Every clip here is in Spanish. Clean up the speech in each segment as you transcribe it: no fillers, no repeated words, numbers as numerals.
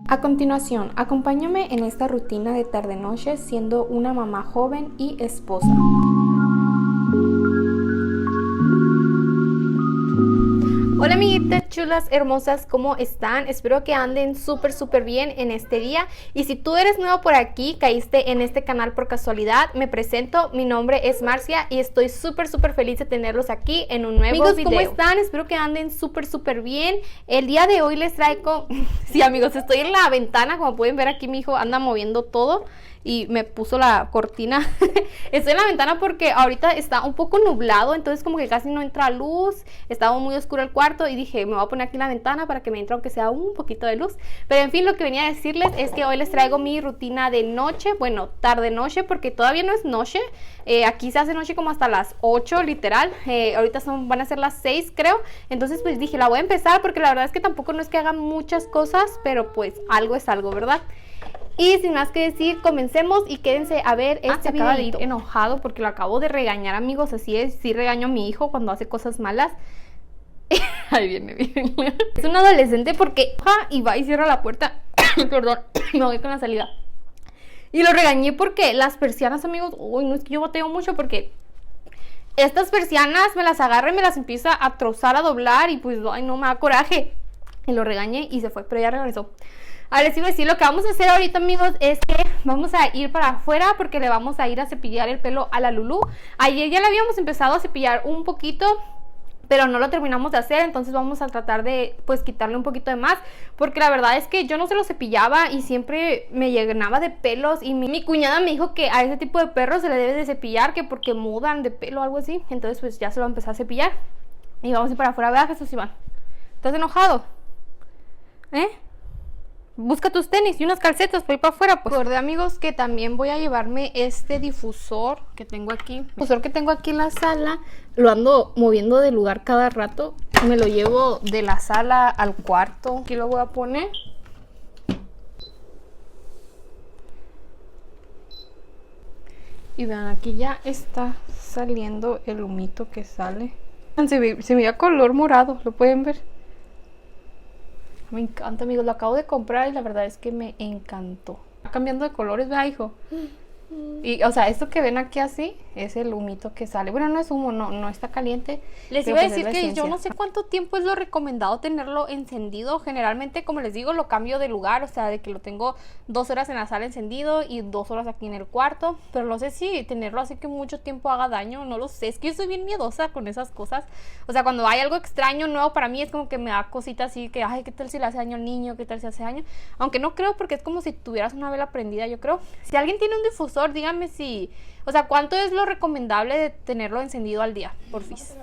A continuación, acompáñame en esta rutina de tarde-noche siendo una mamá joven y esposa. Hola amiguitas chulas, hermosas, ¿cómo están? Espero que anden súper bien en este día. Y si tú eres nuevo por aquí, caíste en este canal por casualidad, me presento, mi nombre es Marcia y estoy súper feliz de tenerlos aquí en un nuevo video. ¿Cómo están? Espero que anden súper bien. El día de hoy les traigo... Sí amigos, estoy en la ventana, como pueden ver aquí mi hijo anda moviendo todo y me puso la cortina. Estoy en la ventana porque ahorita está un poco nublado, entonces como que casi no entra luz, estaba muy oscuro el cuarto y dije, me voy a poner aquí en la ventana para que me entre aunque sea un poquito de luz. Pero en fin, lo que venía a decirles es que hoy les traigo mi rutina de noche, bueno, tarde-noche, porque todavía no es noche. Aquí se hace noche como hasta las 8, literal. Ahorita van a ser las 6, creo. Entonces pues dije, la voy a empezar porque la verdad es que tampoco no es que haga muchas cosas, pero pues algo es algo, ¿verdad? Y sin más que decir, comencemos y quédense a ver este video. Acaba de ir enojado porque lo acabo de regañar, amigos. Así es, sí regaño a mi hijo cuando hace cosas malas. Ahí viene. Es un adolescente porque y va y cierra la puerta. Perdón, me voy con la salida. Y lo regañé porque las persianas, amigos, uy, no es que yo bateo mucho porque estas persianas me las agarra y me las empieza a trozar, a doblar y pues, ay, no, me da coraje. Y lo regañé y se fue, pero ya regresó. Ahora les iba a decir, lo que vamos a hacer ahorita, amigos, es que vamos a ir para afuera porque le vamos a ir a cepillar el pelo a la Lulu. Ayer ya le habíamos empezado a cepillar un poquito, pero no lo terminamos de hacer, entonces vamos a tratar de, pues, quitarle un poquito de más, porque la verdad es que yo no se lo cepillaba y siempre me llenaba de pelos, y mi cuñada me dijo que a ese tipo de perros se le debe de cepillar, que porque mudan de pelo o algo así, entonces pues ya se lo va a empezar a cepillar, y vamos a ir para afuera. ¿Verdad, Jesús Iván? ¿Estás enojado? Busca tus tenis y unas calcetas para ir para afuera. Pues recordé, amigos, que también voy a llevarme este difusor que tengo aquí. El difusor que tengo aquí en la sala, lo ando moviendo de lugar cada rato. Me lo llevo de la sala al cuarto. Aquí lo voy a poner. Y vean, aquí ya está saliendo el humito que sale. Se me ve a color morado, ¿lo pueden ver? Me encanta, amigos, lo acabo de comprar y la verdad es que me encantó. Está cambiando de colores, ¿verdad, hijo? Y, o sea, esto que ven aquí así es el humito que sale. Bueno, no es humo, no está caliente. Les iba a decir que yo no sé cuánto tiempo es lo recomendado tenerlo encendido. Generalmente, como les digo, lo cambio de lugar. O sea, de que lo tengo 2 horas en la sala encendido y 2 horas aquí en el cuarto. Pero no sé si tenerlo así que mucho tiempo haga daño. No lo sé, es que yo soy bien miedosa con esas cosas. O sea, cuando hay algo extraño, nuevo para mí, es como que me da cositas así que, ay, ¿qué tal si le hace daño al niño? ¿Qué tal si hace daño? Aunque no creo, porque es como si tuvieras una vela prendida, yo creo. Si alguien tiene un difusor, díganme si... O sea, ¿cuánto es lo recomendable de tenerlo encendido al día? Porfis.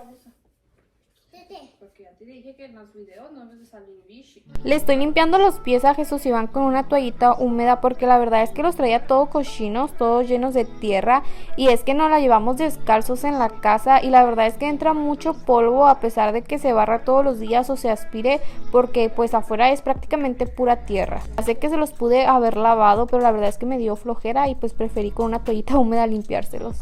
Porque ya te dije que en los videos no debes de salir bichi. Le estoy limpiando los pies a Jesús Iván con una toallita húmeda porque la verdad es que los traía todos cochinos, todos llenos de tierra, y es que nos la llevamos descalzos en la casa y la verdad es que entra mucho polvo a pesar de que se barra todos los días o se aspire, porque pues afuera es prácticamente pura tierra. Sé que se los pude haber lavado, pero la verdad es que me dio flojera y pues preferí con una toallita húmeda limpiárselos.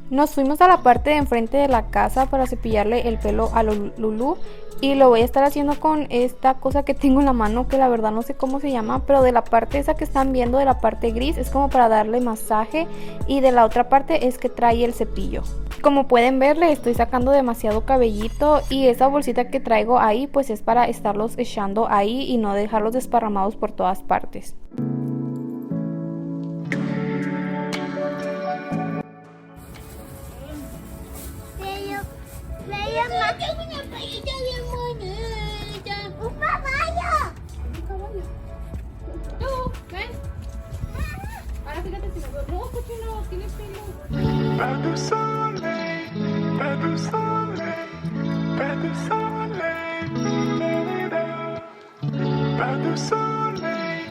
Nos fuimos a la parte de enfrente de la casa para cepillarle el pelo a Lulu y lo voy a estar haciendo con esta cosa que tengo en la mano, que la verdad no sé cómo se llama, pero de la parte esa que están viendo, de la parte gris, es como para darle masaje, y de la otra parte es que trae el cepillo. Como pueden ver, le estoy sacando demasiado cabellito, y esa bolsita que traigo ahí pues es para estarlos echando ahí y no dejarlos desparramados por todas partes. Tengo una payita bien bonita. ¡Un caballo! ¿Un caballo? No, ¿ves? Ahora fíjate si no, cochino, tiene pelo. Pas de soleil, pas de soleil, pas de soleil, pas de soleil,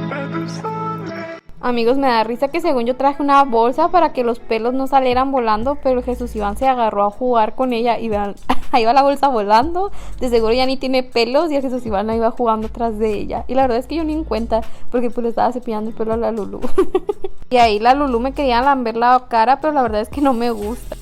pas de soleil. Amigos, me da risa que según yo traje una bolsa para que los pelos no salieran volando, pero Jesús Iván se agarró a jugar con ella y vean, ahí va la bolsa volando. De seguro ya ni tiene pelos y el Jesús Iván ahí va jugando atrás de ella. Y la verdad es que yo ni en cuenta, porque pues le estaba cepillando el pelo a la Lulu. Y ahí la Lulu me quería lamber la cara, pero la verdad es que no me gusta.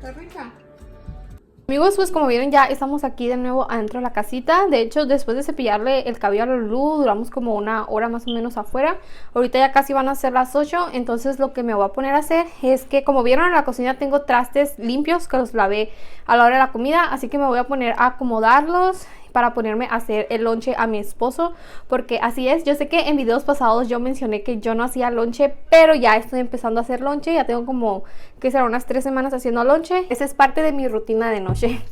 Está rica. Amigos, pues como vieron ya estamos aquí de nuevo adentro de la casita. De hecho, después de cepillarle el cabello a Lulu, duramos como una hora más o menos afuera. Ahorita ya casi van a ser las 8, entonces lo que me voy a poner a hacer es que, como vieron, en la cocina tengo trastes limpios que los lavé a la hora de la comida, así que me voy a poner a acomodarlos para ponerme a hacer el lonche a mi esposo, porque así es. Yo sé que en videos pasados yo mencioné que yo no hacía lonche, pero ya estoy empezando a hacer lonche. Ya tengo como, que será, unas 3 semanas haciendo lonche. Esa es parte de mi rutina de noche.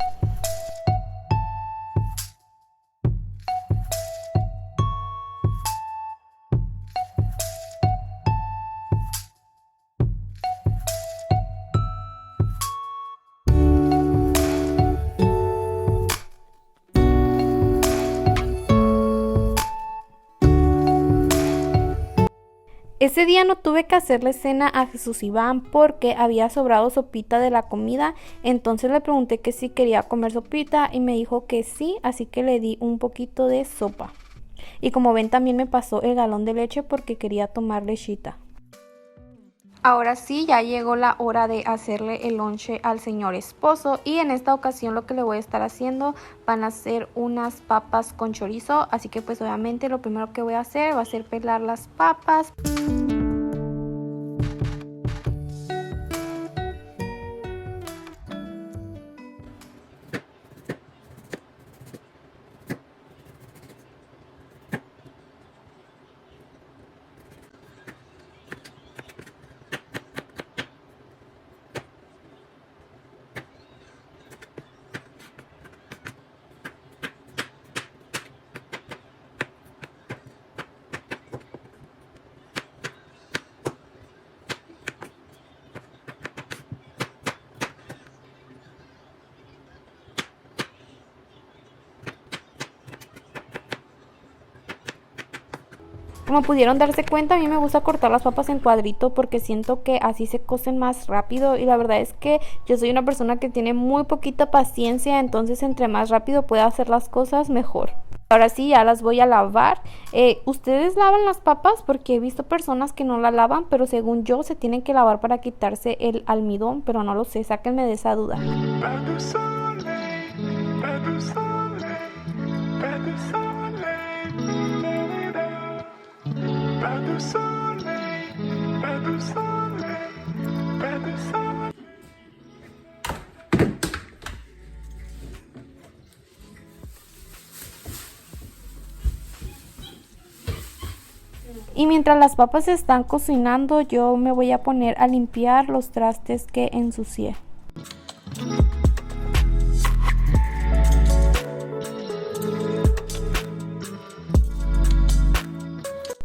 Ese día no tuve que hacerle cena a Jesús Iván porque había sobrado sopita de la comida, entonces le pregunté que si quería comer sopita y me dijo que sí, así que le di un poquito de sopa. Y como ven, también me pasó el galón de leche porque quería tomar lechita. Ahora sí, ya llegó la hora de hacerle el lonche al señor esposo, y en esta ocasión lo que le voy a estar haciendo van a ser unas papas con chorizo, así que pues obviamente lo primero que voy a hacer va a ser pelar las papas. Como pudieron darse cuenta, a mí me gusta cortar las papas en cuadrito porque siento que así se cocen más rápido, y la verdad es que yo soy una persona que tiene muy poquita paciencia, entonces entre más rápido pueda hacer las cosas, mejor. Ahora sí, ya las voy a lavar. ¿Ustedes lavan las papas? Porque he visto personas que no la lavan, pero según yo se tienen que lavar para quitarse el almidón, pero no lo sé, sáquenme de esa duda. Pas de soleil, pas de soleil, pas de soleil, pas de soleil, pas de soleil, pas de soleil. Y mientras las papas se están cocinando, yo me voy a poner a limpiar los trastes que ensucié.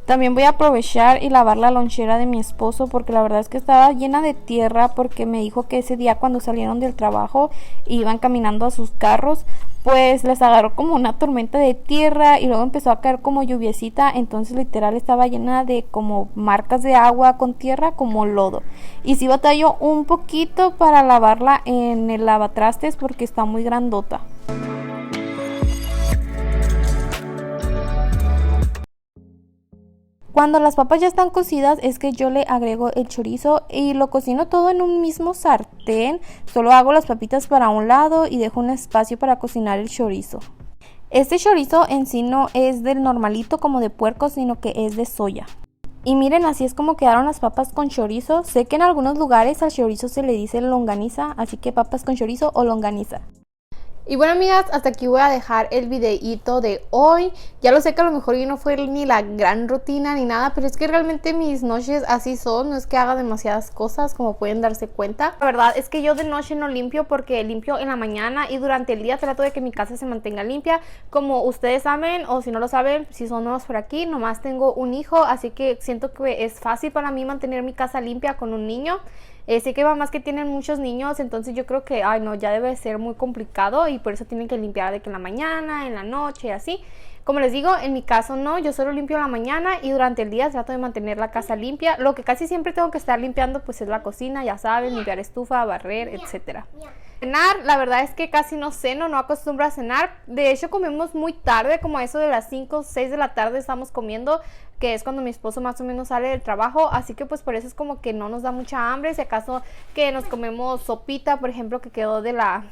También voy a aprovechar y lavar la lonchera de mi esposo, porque la verdad es que estaba llena de tierra, porque me dijo que ese día cuando salieron del trabajo iban caminando a sus carros, pues les agarró como una tormenta de tierra y luego empezó a caer como lluviecita, entonces literal estaba llena de como marcas de agua con tierra, como lodo. Y sí batalló un poquito para lavarla en el lavatrastes porque está muy grandota. Cuando las papas ya están cocidas es que yo le agrego el chorizo y lo cocino todo en un mismo sartén. Solo hago las papitas para un lado y dejo un espacio para cocinar el chorizo. Este chorizo en sí no es del normalito como de puerco, sino que es de soya. Y miren, así es como quedaron las papas con chorizo. Sé que en algunos lugares al chorizo se le dice longaniza, así que papas con chorizo o longaniza. Y bueno, amigas, hasta aquí voy a dejar el videíto de hoy. Ya lo sé que a lo mejor hoy no fue ni la gran rutina ni nada, pero es que realmente mis noches así son. No es que haga demasiadas cosas, como pueden darse cuenta. La verdad es que yo de noche no limpio, porque limpio en la mañana y durante el día trato de que mi casa se mantenga limpia. Como ustedes saben, o si no lo saben, si son nuevos por aquí, nomás tengo un hijo, así que siento que es fácil para mí mantener mi casa limpia con un niño. Sé que hay mamás que tienen muchos niños, entonces yo creo que, ay no, ya debe ser muy complicado, y por eso tienen que limpiar de que en la mañana, en la noche, así. Como les digo, en mi caso no, yo solo limpio en la mañana y durante el día trato de mantener la casa limpia. Lo que casi siempre tengo que estar limpiando pues es la cocina, ya saben, limpiar estufa, barrer, etcétera. Cenar, la verdad es que casi no ceno, no acostumbro a cenar. De hecho, comemos muy tarde, como a eso de las 5 o 6 de la tarde estamos comiendo, que es cuando mi esposo más o menos sale del trabajo. Así que pues por eso es como que no nos da mucha hambre. Si acaso que nos comemos sopita, por ejemplo, que quedó de la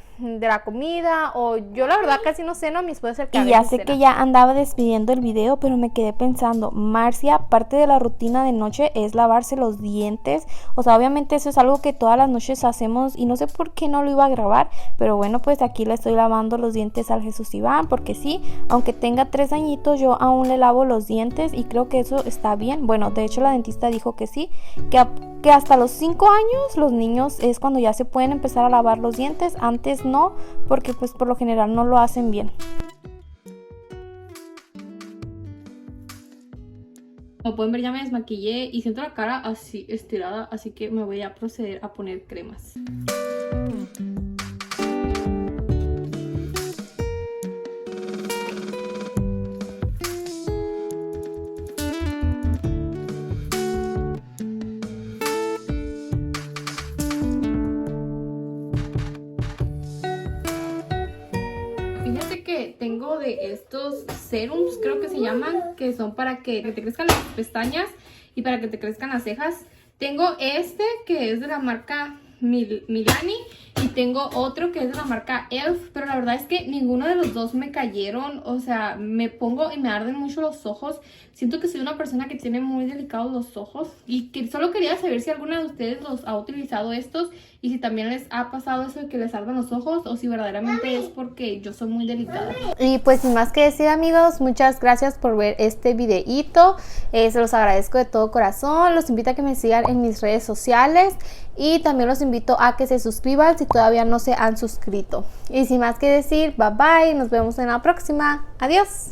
comida. O yo la verdad casi no ceno, mi esposo es el que Y ya sé que ya andaba despidiendo el video, pero me quedé pensando, Marcia, parte de la rutina de noche es lavarse los dientes. O sea, obviamente eso es algo que todas las noches hacemos y no sé por qué no lo iba a grabar, pero bueno, pues aquí le estoy lavando los dientes al Jesús Iván, porque sí, aunque tenga 3 añitos, yo aún le lavo los dientes y creo que eso está bien. Bueno, de hecho la dentista dijo que sí, que hasta los 5 años los niños es cuando ya se pueden empezar a lavar los dientes, antes no, porque pues por lo general no lo hacen bien. Como pueden ver, ya me desmaquillé y siento la cara así estirada, así que me voy a proceder a poner cremas. Fíjate que tengo de estos serums, creo que se llaman, que son para que te crezcan las pestañas y para que te crezcan las cejas. Tengo este que es de la marca Milani y tengo otro que es de la marca Elf, pero la verdad es que ninguno de los dos me cayeron. O sea, me pongo y me arden mucho los ojos. Siento que soy una persona que tiene muy delicados los ojos y que solo quería saber si alguna de ustedes los ha utilizado estos y si también les ha pasado eso de que les ardan los ojos o si verdaderamente es porque yo soy muy delicada. Y pues sin más que decir, amigos, muchas gracias por ver este videíto. Se los agradezco de todo corazón. Los invito a que me sigan en mis redes sociales y también los invito a que se suscriban si todavía no se han suscrito. Y sin más que decir, bye bye, nos vemos en la próxima. Adiós.